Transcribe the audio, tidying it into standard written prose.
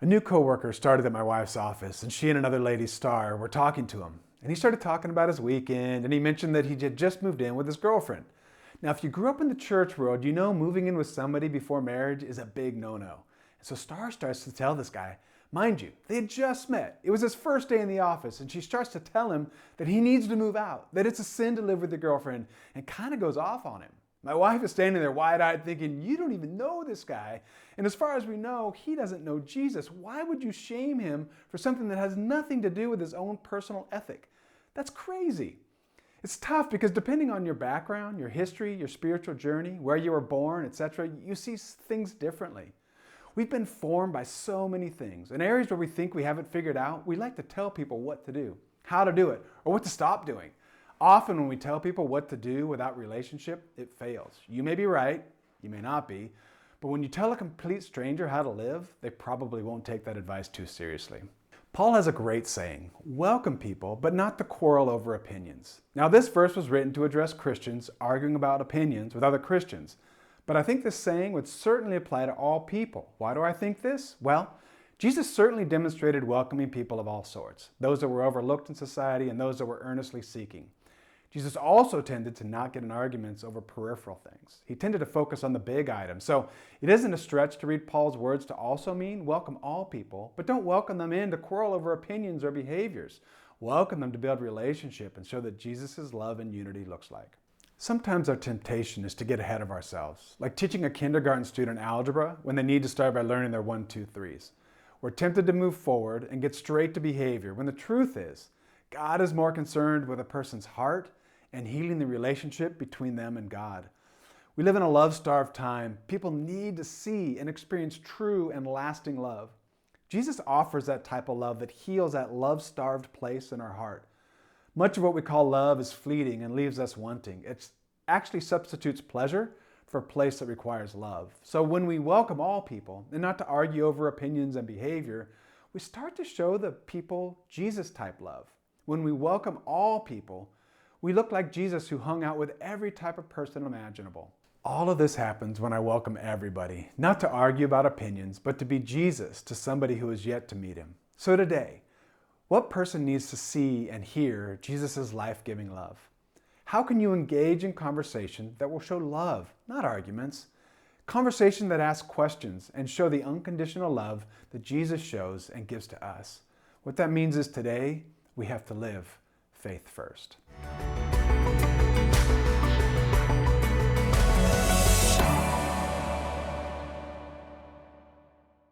A new coworker started at my wife's office, and she and another lady, Star, were talking to him. And he started talking about his weekend, and he mentioned that he had just moved in with his girlfriend. Now, if you grew up in the church world, you know moving in with somebody before marriage is a big no-no. And so Star starts to tell this guy, mind you, they had just met. It was his first day in the office, and she starts to tell him that he needs to move out, that it's a sin to live with your girlfriend, and kind of goes off on him. My wife is standing there wide-eyed thinking, you don't even know this guy. And as far as we know, he doesn't know Jesus. Why would you shame him for something that has nothing to do with his own personal ethic? That's crazy. It's tough because depending on your background, your history, your spiritual journey, where you were born, etc., you see things differently. We've been formed by so many things. In areas where we think we haven't figured out, we like to tell people what to do, how to do it, or what to stop doing. Often when we tell people what to do without relationship, it fails. You may be right, you may not be, but when you tell a complete stranger how to live, they probably won't take that advice too seriously. Paul has a great saying, welcome people, but not to quarrel over opinions. Now this verse was written to address Christians arguing about opinions with other Christians, but I think this saying would certainly apply to all people. Why do I think this? Well, Jesus certainly demonstrated welcoming people of all sorts, those that were overlooked in society and those that were earnestly seeking. Jesus also tended to not get in arguments over peripheral things. He tended to focus on the big items. So it isn't a stretch to read Paul's words to also mean welcome all people, but don't welcome them in to quarrel over opinions or behaviors. Welcome them to build relationship and show that Jesus' love and unity looks like. Sometimes our temptation is to get ahead of ourselves, like teaching a kindergarten student algebra when they need to start by learning their 1, 2, 3s. We're tempted to move forward and get straight to behavior when the truth is, God is more concerned with a person's heart and healing the relationship between them and God. We live in a love-starved time. People need to see and experience true and lasting love. Jesus offers that type of love that heals that love-starved place in our heart. Much of what we call love is fleeting and leaves us wanting. It actually substitutes pleasure for a place that requires love. So when we welcome all people, and not to argue over opinions and behavior, we start to show the people Jesus-type love. When we welcome all people, we look like Jesus who hung out with every type of person imaginable. All of this happens when I welcome everybody, not to argue about opinions, but to be Jesus to somebody who is yet to meet him. So today, what person needs to see and hear Jesus' life-giving love? How can you engage in conversation that will show love, not arguments? Conversation that asks questions and show the unconditional love that Jesus shows and gives to us. What that means is today, we have to live faith first.